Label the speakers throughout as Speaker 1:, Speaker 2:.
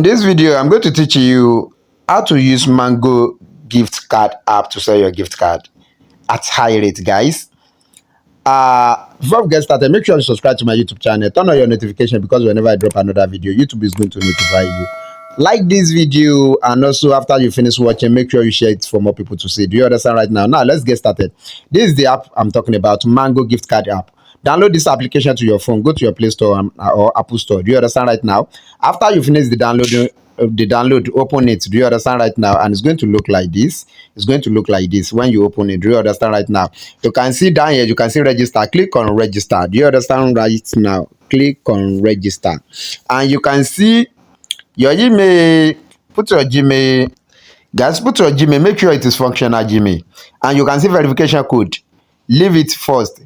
Speaker 1: this video, I'm going to teach you how to use Mango gift card app to sell your gift card at high rate, guys. Before we get started, make sure you subscribe to my YouTube channel. Turn on your notification because whenever I drop another video, YouTube is going to notify you. Like this video, and also after you finish watching, make sure you share it for more people to see. Do you understand right now? Now, let's get started. This is the app I'm talking about, Mango gift card app. Download this application to your phone. Go to your Play Store or Apple Store. Do you understand right now? After you finish the download, open it. Do you understand right now? And it's going to look like this. It's going to look like this when you open it. Do you understand right now? You can see down here, you can see register. Click on register. Do you understand right now? Click on register. And you can see your email. Put your Gmail. Guys, put your Gmail. Make sure it is functional Gmail. And you can see verification code. Leave it first.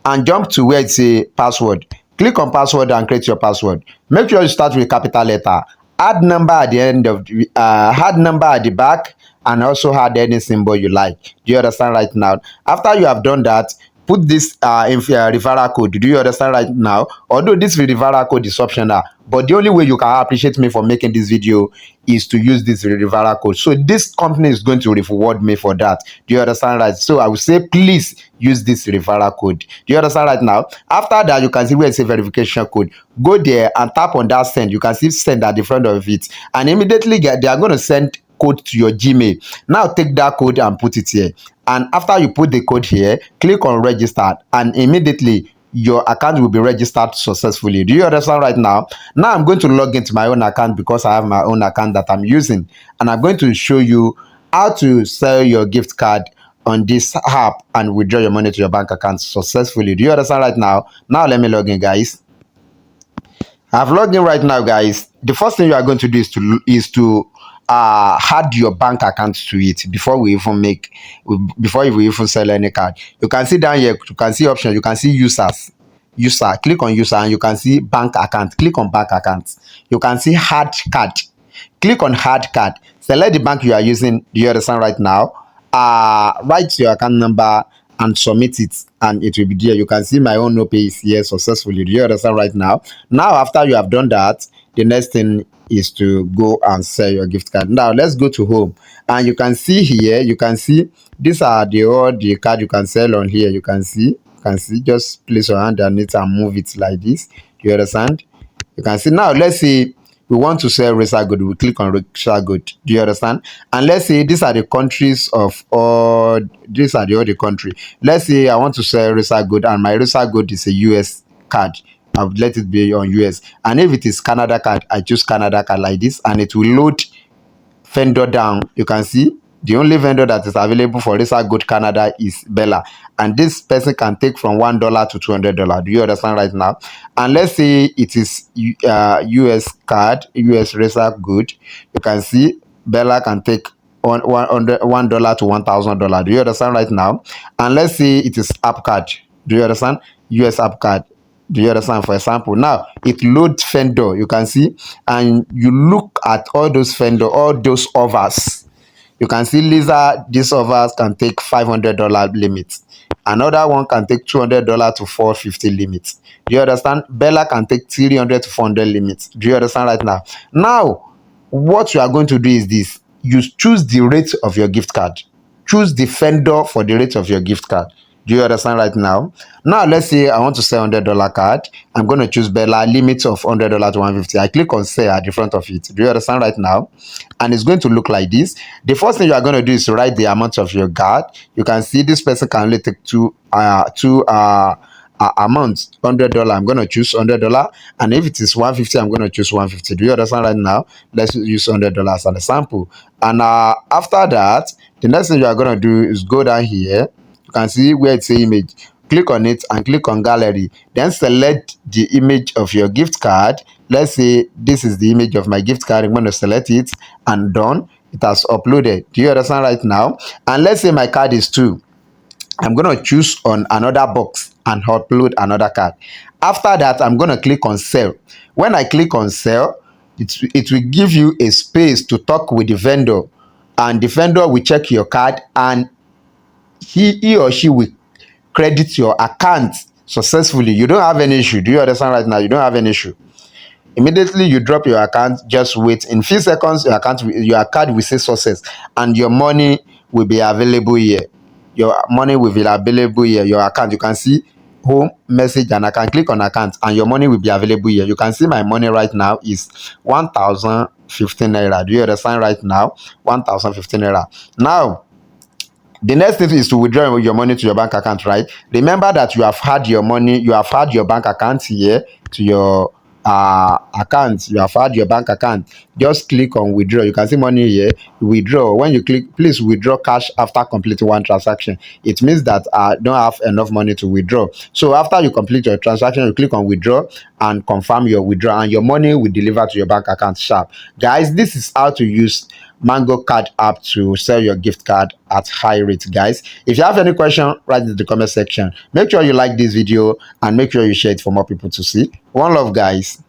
Speaker 1: And jump to where it's a password. Click on password and create your password. Make sure you start with capital letter. Add number at the end of add number at the back, and also add any symbol you like. Do you understand right now? After you have done that, put this referral code. Do you understand right now? Although this referral code is optional, but the only way you can appreciate me for making this video is to use this referral code. So this company is going to reward me for that. Do you understand right? So I will say, please use this referral code. Do you understand right now? After that, you can see where it says verification code. Go there and tap on that send. You can see send at the front of it, and immediately they are going to send code to your Gmail. Now take that code and put it here. And after you put the code here, click on register, and immediately your account will be registered successfully. Do you understand right now? Now I'm going to log into my own account because I have my own account that I'm using, and I'm going to show you how to sell your gift card on this app and withdraw your money to your bank account successfully. Do you understand right now? Now let me log in, guys. I've logged in right now, guys. The first thing you are going to do is to add your bank account to it before you even sell any card. You can see down here, you can see options, you can see user. Click on user, and you can see bank account. Click on bank account. You can see hard card. Click on hard card. Select the bank you are using. Do you understand right now? Write your account number and submit it, and it will be there. You can see my own OPay is here successfully. Do you understand right now? Now, after you have done that, the next thing is to go and sell your gift card. Now let's go to home, and you can see here, you can see these are all the card you can sell on here. You can see just place your hand on it and move it like this. Do you understand? You can see. Now let's say we want to sell Racer Good. We click on Racer Good. Do you understand? And let's say these are the countries of all. These are the other country. Let's say I want to sell Racer Good, and my Racer Good is a US card. I'll let it be on US. And if it is Canada card, I choose Canada card like this, and it will load vendor down. You can see the only vendor that is available for Racer Good Canada is Bella, and this person can take from $1 to $200. Do you understand right now? And let's say it is US card, US Racer Good. You can see Bella can take $1 to $1,000. Do you understand right now? And let's say it is app card. Do you understand? US app card. Do you understand? For example, now it loads vendor. You can see, and you look at all those vendor, all those offers. You can see Lisa, these offers can take $500 limit. Another one can take $200 to $450 limits. Do you understand? Bella can take $300 to $400 limits. Do you understand right now? Now, what you are going to do is this. You choose the rate of your gift card. Choose the vendor for the rate of your gift card. Do you understand right now? Now, let's say I want to sell $100 card. I'm going to choose Bella, limit of $100 to $150. I click on sell at the front of it. Do you understand right now? And it's going to look like this. The first thing you are going to do is to write the amount of your card. You can see this person can only take two amounts. $100, I'm going to choose $100, and if it is $150, I'm going to choose $150. Do you understand right now? Let's use $100 as a sample. And after that, the next thing you are going to do is go down here. You can see where it says image. Click on it and click on gallery. Then select the image of your gift card. Let's say this is the image of my gift card. I'm going to select it, and done. It has uploaded. Do you understand right now? And let's say my card is 2. I'm going to choose on another box and upload another card. After that, I'm going to click on sell. When I click on sell, it will give you a space to talk with the vendor, and the vendor will check your card, and he or she will credit your account successfully. You don't have any issue. Do you understand right now? You don't have any issue. Immediately you drop your account, just wait. In few seconds, your card will say success, and your money will be available here. Your money will be available here. Your account, you can see home, message, and I can click on account, and your money will be available here. You can see my money right now is 1015 naira. Do you understand right now? 1015 naira. Now, the next thing is to withdraw your money to your bank account, right? Remember that you have had your money, you have had your bank account here to your account. You have had your bank account. Just click on withdraw. You can see money here. Withdraw. When you click, please withdraw cash after completing one transaction. It means that I don't have enough money to withdraw. So after you complete your transaction, you click on withdraw and confirm your withdrawal, and your money will deliver to your bank account sharp. Guys, this is how to use Mango Card app to sell your gift card at high rate. Guys, if you have any question, write in the comment section. Make sure you like this video and make sure you share it for more people to see. One love, guys.